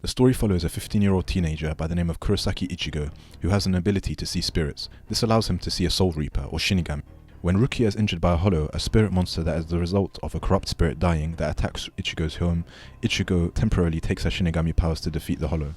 The story follows a 15-year-old teenager by the name of Kurosaki Ichigo, who has an ability to see spirits. This allows him to see a soul reaper, or shinigami. When Rukia is injured by a hollow, a spirit monster that is the result of a corrupt spirit dying that attacks Ichigo's home, Ichigo temporarily takes her shinigami powers to defeat the hollow.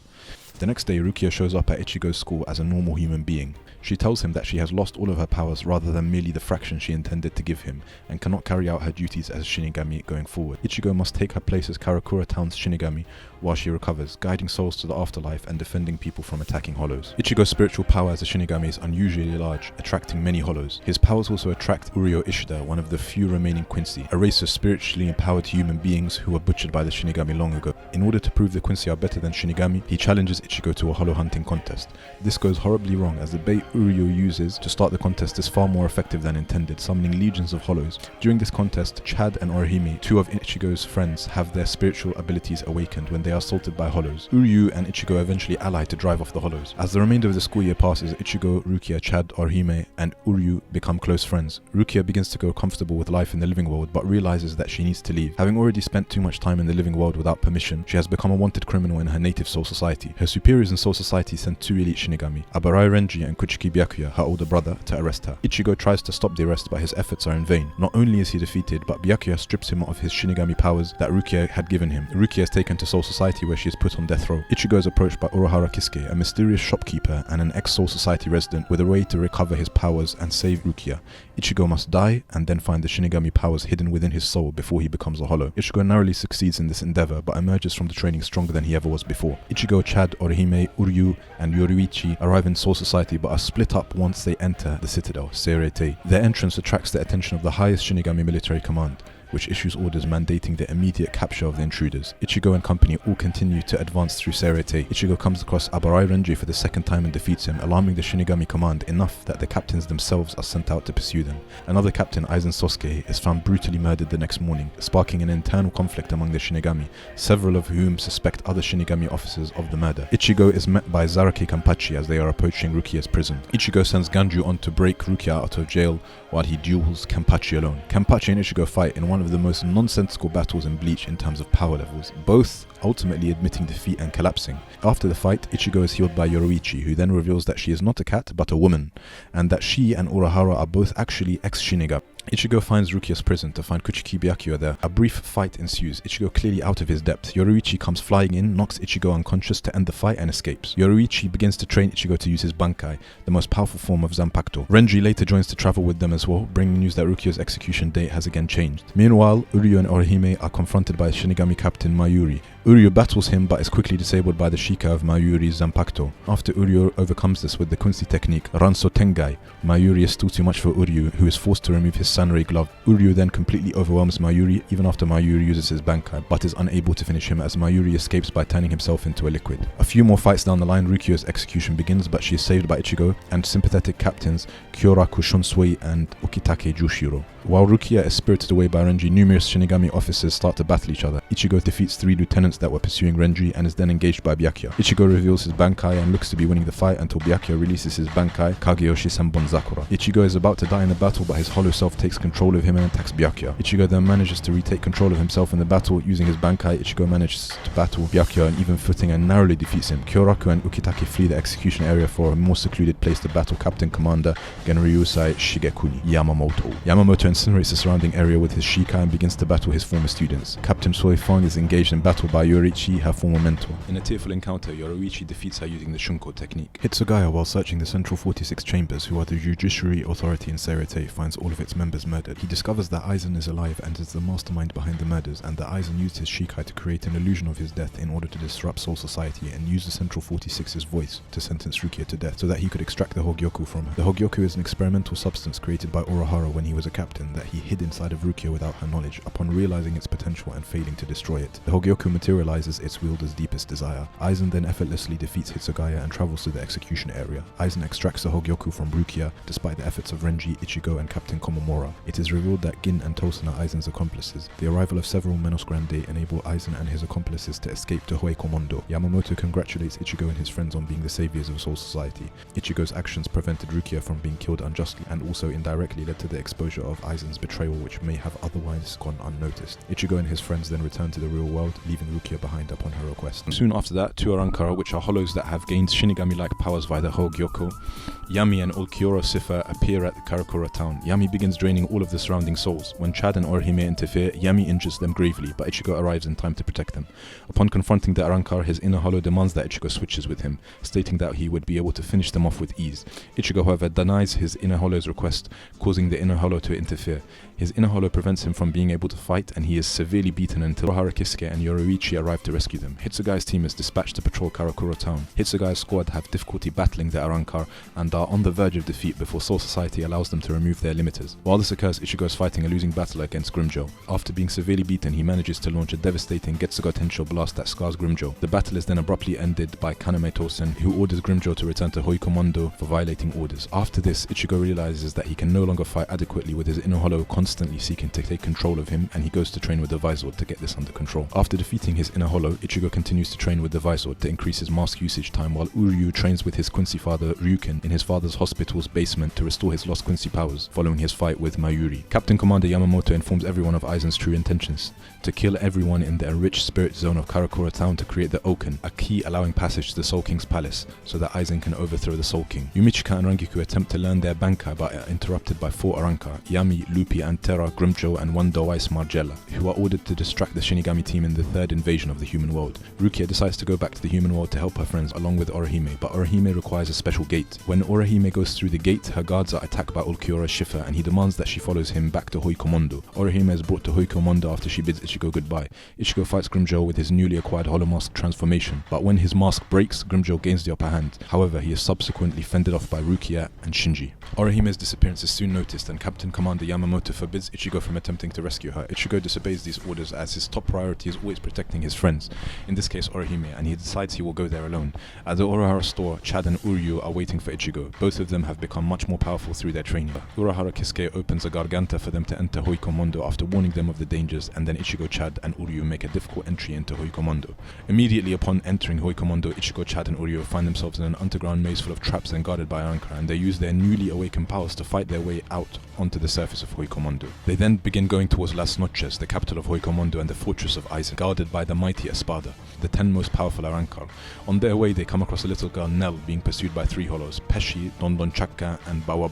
The next day, Rukia shows up at Ichigo's school as a normal human being. She tells him that she has lost all of her powers rather than merely the fraction she intended to give him, and cannot carry out her duties as Shinigami going forward. Ichigo must take her place as Karakura Town's Shinigami while she recovers, guiding souls to the afterlife and defending people from attacking hollows. Ichigo's spiritual power as a Shinigami is unusually large, attracting many hollows. His powers also attract Uryo Ishida, one of the few remaining Quincy, a race of spiritually empowered human beings who were butchered by the Shinigami long ago. In order to prove the Quincy are better than Shinigami, he challenges Ichigo to a hollow hunting contest. This goes horribly wrong, as the bait Uryo uses to start the contest is far more effective than intended, summoning legions of hollows. During this contest, Chad and Orihime, two of Ichigo's friends, have their spiritual abilities awakened when they are assaulted by hollows. Uryu and Ichigo eventually ally to drive off the hollows. As the remainder of the school year passes, Ichigo, Rukia, Chad, Orihime, and Uryu become close friends. Rukia begins to grow comfortable with life in the living world, but realizes that she needs to leave. Having already spent too much time in the living world without permission, she has become a wanted criminal in her native Soul Society. Her superiors in Soul Society send two elite Shinigami, Abarai Renji and Kuchiki Byakuya, her older brother, to arrest her. Ichigo tries to stop the arrest, but his efforts are in vain. Not only is he defeated, but Byakuya strips him of his Shinigami powers that Rukia had given him. Rukia is taken to Soul Society, where she is put on death row. Ichigo is approached by Orohara Kisuke, a mysterious shopkeeper and an ex-Soul Society resident, with a way to recover his powers and save Rukia. Ichigo must die and then find the Shinigami powers hidden within his soul before he becomes a hollow. Ichigo narrowly succeeds in this endeavor, but emerges from the training stronger than he ever was before. Ichigo, Chad, Orihime, Uryu, and Yoruichi arrive in Soul Society, but are split up once they enter the Citadel, Seirei. Their entrance attracts the attention of the highest Shinigami military command, which issues orders mandating the immediate capture of the intruders. Ichigo and company all continue to advance through Seirei. Ichigo comes across Abarai Renji for the second time and defeats him, alarming the Shinigami command enough that the captains themselves are sent out to pursue them. Another captain, Aizen Sosuke, is found brutally murdered the next morning, sparking an internal conflict among the Shinigami, several of whom suspect other Shinigami officers of the murder. Ichigo is met by Zaraki Kanpachi as they are approaching Rukia's prison. Ichigo sends Ganju on to break Rukia out of jail while he duels Kanpachi alone. Kanpachi and Ichigo fight in one of the most nonsensical battles in Bleach in terms of power levels, both ultimately admitting defeat and collapsing. After the fight, Ichigo is healed by Yoruichi, who then reveals that she is not a cat but a woman, and that she and Urahara are both actually ex-Shinigami. Ichigo finds Rukia's prison to find Kuchiki Byakuya there. A brief fight ensues, Ichigo clearly out of his depth. Yoruichi comes flying in, knocks Ichigo unconscious to end the fight and escapes. Yoruichi begins to train Ichigo to use his Bankai, the most powerful form of Zanpakuto. Renji later joins to travel with them as well, bringing news that Rukia's execution date has again changed. Meanwhile, Uryu and Orihime are confronted by Shinigami captain Mayuri. Uryu battles him but is quickly disabled by the Shika of Mayuri's Zanpakuto. After Uryu overcomes this with the Quincy technique Ranso Tengai, Mayuri is still too much for Uryu, who is forced to remove his Sanrei glove. Uryu then completely overwhelms Mayuri even after Mayuri uses his Bankai, but is unable to finish him as Mayuri escapes by turning himself into a liquid. A few more fights down the line, Rukia's execution begins, but she is saved by Ichigo and sympathetic captains Kyoraku Shonsui and Okitake Jushiro. While Rukia is spirited away by Renji, numerous Shinigami officers start to battle each other. Ichigo defeats 3 lieutenants that were pursuing Renji and is then engaged by Byakuya. Ichigo reveals his Bankai and looks to be winning the fight until Byakuya releases his Bankai, Kageyoshi Senbon Zakura. Ichigo is about to die in the battle, but his hollow self takes control of him and attacks Byakuya. Ichigo then manages to retake control of himself in the battle. Using his Bankai, Ichigo manages to battle Byakuya on even footing and narrowly defeats him. Kyoraku and Ukitake flee the execution area for a more secluded place to battle Captain Commander Genryusai Shigekuni Yamamoto. Yamamoto incinerates the surrounding area with his Shika and begins to battle his former students. Captain Soifang is engaged in battle by Yoruichi, her former mentor. In a tearful encounter, Yoruichi defeats her using the Shunko technique. Hitsugaya, while searching the Central 46 Chambers, who are the judiciary authority in Seirei, finds all of its members murdered. He discovers that Aizen is alive and is the mastermind behind the murders, and that Aizen used his Shikai to create an illusion of his death in order to disrupt Soul Society and use the Central 46's voice to sentence Rukia to death so that he could extract the Hogyoku from her. The Hogyoku is an experimental substance created by Urahara when he was a captain that he hid inside of Rukia without her knowledge, upon realizing its potential and failing to destroy it. The Hogyoku materializes its wielder's deepest desire. Aizen then effortlessly defeats Hitsugaya and travels to the execution area. Aizen extracts the Hogyoku from Rukia despite the efforts of Renji, Ichigo, and Captain Komomora. It is revealed that Gin and Tosen are Aizen's accomplices. The arrival of several Menos Grande enable Aizen and his accomplices to escape to Hoi Komondo. Yamamoto congratulates Ichigo and his friends on being the saviors of Soul Society. Ichigo's actions prevented Rukia from being killed unjustly and also indirectly led to the exposure of Aizen's betrayal, which may have otherwise gone unnoticed. Ichigo and his friends then return to the real world, leaving Rukia Rukia behind upon her request. Soon after that, two Arankara, which are hollows that have gained Shinigami-like powers via the Hogyoko, Yami and Ulquiorra Siffer appear at the Karakura town. Yami begins draining all of the surrounding souls. When Chad and Orihime interfere, Yami injures them gravely, but Ichigo arrives in time to protect them. Upon confronting the Arankar, his inner hollow demands that Ichigo switches with him, stating that he would be able to finish them off with ease. Ichigo, however, denies his inner hollow's request, causing the inner hollow to interfere. His inner hollow prevents him from being able to fight, and he is severely beaten until Urahara Kisuke and Yoruichi arrive to rescue them. Hitsugai's team is dispatched to patrol Karakura town. Hitsugai's squad have difficulty battling the Arankar and are on the verge of defeat before Soul Society allows them to remove their limiters. While this occurs, Ichigo is fighting a losing battle against Grimmjow. After being severely beaten, he manages to launch a devastating Getsuga Tensho blast that scars Grimmjow. The battle is then abruptly ended by Kaname Tosen, who orders Grimmjow to return to Hoikomondo for violating orders. After this, Ichigo realizes that he can no longer fight adequately with his inner hollow constantly seeking to take control of him, and he goes to train with the Vizord to get this under control. After defeating his inner hollow, Ichigo continues to train with the Vizord to increase his mask usage time, while Uryu trains with his Quincy father Ryukin in his father's hospital's basement to restore his lost Quincy powers following his fight with Mayuri. Captain Commander Yamamoto informs everyone of Aizen's true intentions: to kill everyone in the enriched spirit zone of Karakura town to create the Oken, a key allowing passage to the Soul King's palace, so that Aizen can overthrow the Soul King. Yumichika and Rangiku attempt to learn their Bankai but are interrupted by four Arankar: Yami, Lupi, Antera, Grimmjow, and one Dowai's Margella, who are ordered to distract the Shinigami team in the third invasion of the human world. Rukia decides to go back to the human world to help her friends along with Orihime, but Orihime requires a special gate. When Orihime goes through the gate, her guards are attacked by Ulquiorra Schiffer, and he demands that she follows him back to Hoikomondo. Orihime is brought to Hoikomondo after she bids Ichigo goodbye. Ichigo fights Grimmjow with his newly acquired Hollow Mask transformation, but when his mask breaks, Grimmjow gains the upper hand. However, he is subsequently fended off by Rukia and Shinji. Orihime's disappearance is soon noticed, and Captain Commander Yamamoto forbids Ichigo from attempting to rescue her. Ichigo disobeys these orders as his top priority is always protecting his friends, in this case Orihime, and he decides he will go there alone. At the Urahara store, Chad and Uryu are waiting for Ichigo. Both of them have become much more powerful through their training. Urahara Kisuke opens a Garganta for them to enter Hoikomondo after warning them of the dangers, and then Ichigo, Chad, and Uryu make a difficult entry into Hoikomondo. Immediately upon entering Hoikomondo, Ichigo, Chad, and Uryu find themselves in an underground maze full of traps and guarded by Arankara, and they use their newly awakened powers to fight their way out onto the surface of Hoikomondo. They then begin going towards Las Noches, the capital of Hoikomondo and the fortress of Aizen, guarded by the mighty Espada, the 10 most powerful Arankar. On their way, they come across a little girl, Nell, being pursued by 3 hollows, Peshi, Dondonchaka, and Bawa.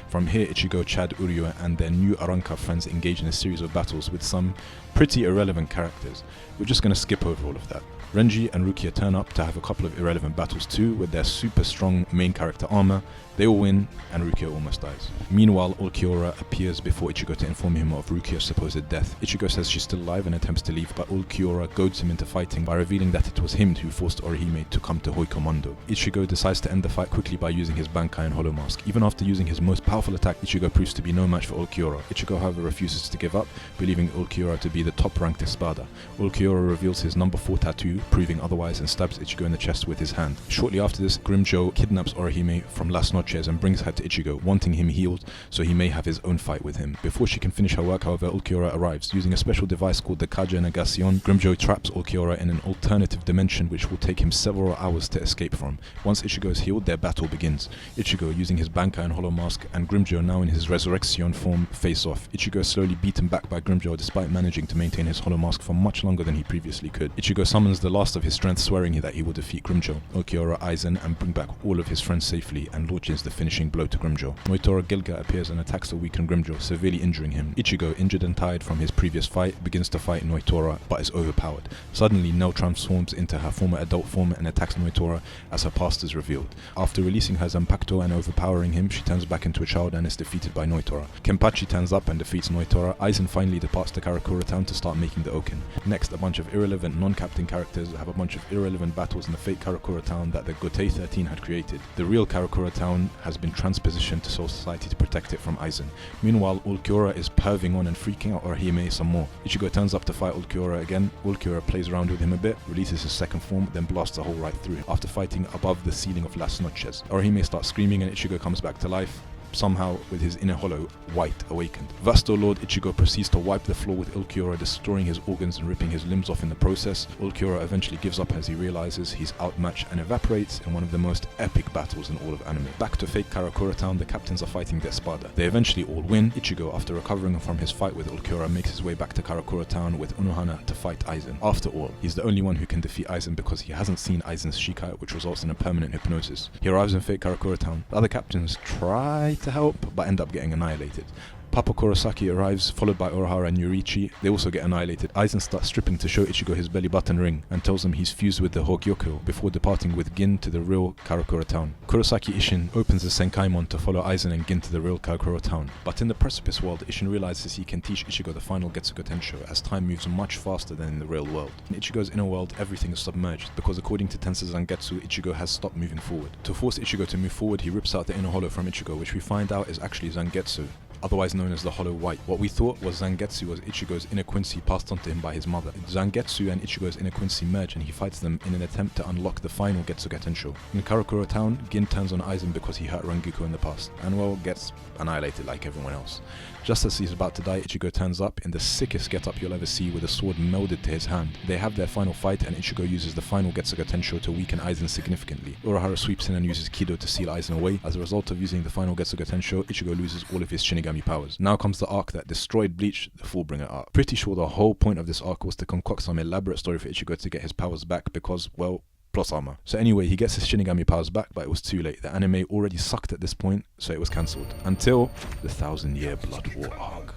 From here, Ichigo, Chad, Uryu, and their new Arankar friends engage in a series of battles with some pretty irrelevant characters. We're just going to skip over all of that. Renji and Rukia turn up to have a couple of irrelevant battles too, with their super strong main character armor. They all win, and Rukia almost dies. Meanwhile, Ulquiorra appears before Ichigo to inform him of Rukia's supposed death. Ichigo says she's still alive and attempts to leave, but Ulquiorra goads him into fighting by revealing that it was him who forced Orihime to come to Hoikomondo. Ichigo decides to end the fight quickly by using his Bankai and Hollow Mask. Even after using his most powerful attack, Ichigo proves to be no match for Ulquiorra. Ichigo, however, refuses to give up, believing Ulquiorra to be the top-ranked Espada. Ulquiorra reveals his number 4 tattoo, proving otherwise, and stabs Ichigo in the chest with his hand. Shortly after this, Grimmjow kidnaps Orihime from Las Noches and brings her to Ichigo, wanting him healed so he may have his own fight with him. Before she can finish her work, however, Ulquiorra arrives. Using a special device called the Kaja Negacion, Grimmjow traps Ulquiorra in an alternative dimension which will take him several hours to escape from. Once Ichigo is healed, their battle begins. Ichigo, using his Bankai and Hollow Mask, and Grimmjow, now in his Resurrection form, face off. Ichigo is slowly beaten back by Grimmjow despite managing to maintain his Hollow Mask for much longer than he previously could. Ichigo summons the last of his strength, swearing that he will defeat Grimmjow, Ulquiorra, Aizen, and bring back all of his friends safely, and launches the finishing blow to Grimmjow. Noitora Gilga appears and attacks the weakened Grimmjow, severely injuring him. Ichigo, injured and tired from his previous fight, begins to fight Noitora, but is overpowered. Suddenly, Nell transforms into her former adult form and attacks Noitora as her past is revealed. After releasing her Zanpakuto and overpowering him, she turns back into a child and is defeated by Noitora. Kenpachi turns up and defeats Noitora. Aizen finally departs to Karakura town to start making the Oken. Next, a bunch of irrelevant non-captain characters have a bunch of irrelevant battles in the fake Karakura town that the Gotei 13 had created. The real Karakura town has been transpositioned to Soul Society to protect it from Aizen. Meanwhile, Ulquiorra is perving on and freaking out Orihime some more. Ichigo turns up to fight Ulquiorra again. Ulquiorra plays around with him a bit, releases his second form, then blasts a hole right through him after fighting above the ceiling of Las Noches. Orihime starts screaming and Ichigo comes back to life. somehow with his inner hollow, white, awakened. Vasto Lord Ichigo proceeds to wipe the floor with Ulquiorra, destroying his organs and ripping his limbs off in the process. Ulquiorra eventually gives up as he realizes he's outmatched and evaporates in one of the most epic battles in all of anime. Back to fake Karakura Town, the captains are fighting their espada. They eventually all win. Ichigo, after recovering from his fight with Ulquiorra, makes his way back to Karakura Town with Unohana to fight Aizen. After all, he's the only one who can defeat Aizen because he hasn't seen Aizen's Shikai, which results in a permanent hypnosis. He arrives in fake Karakura Town. The other captains try to help, but end up getting annihilated. Papa Kurosaki arrives, followed by Urahara and Yuriichi. They also get annihilated. Aizen starts stripping to show Ichigo his belly button ring and tells him he's fused with the Hogyoku before departing with Gin to the real Karakura Town. Kurosaki Isshin opens the Senkaimon to follow Aizen and Gin to the real Karakura Town. But in the Precipice world, Isshin realizes he can teach Ichigo the final Getsuga Tensho as time moves much faster than in the real world. In Ichigo's inner world, everything is submerged because according to Tensei Zangetsu, Ichigo has stopped moving forward. To force Ichigo to move forward, he rips out the inner hollow from Ichigo, which we find out is actually Zangetsu, otherwise known as the Hollow White. What we thought was Zangetsu was Ichigo's inner Quincy passed on to him by his mother. Zangetsu and Ichigo's inner Quincy merge and he fights them in an attempt to unlock the final Getsuga Tensho. In Karakura Town, Gin turns on Aizen because he hurt Rangiku in the past, and well, gets annihilated like everyone else. Just as he's about to die, Ichigo turns up in the sickest get-up you'll ever see with a sword melded to his hand. They have their final fight and Ichigo uses the final Getsuga Tensho to weaken Aizen significantly. Urahara sweeps in and uses Kido to seal Aizen away. As a result of using the final Getsuga Tensho, Ichigo loses all of his Shinigami powers. Now comes the arc that destroyed Bleach, the Fullbringer arc. Pretty sure the whole point of this arc was to concoct some elaborate story for Ichigo to get his powers back because, well, plus armor. So anyway, he gets his Shinigami powers back, but it was too late. The anime already sucked at this point, so it was cancelled. Until the 1000-Year Blood War arc.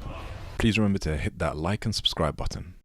Please remember to hit that like and subscribe button.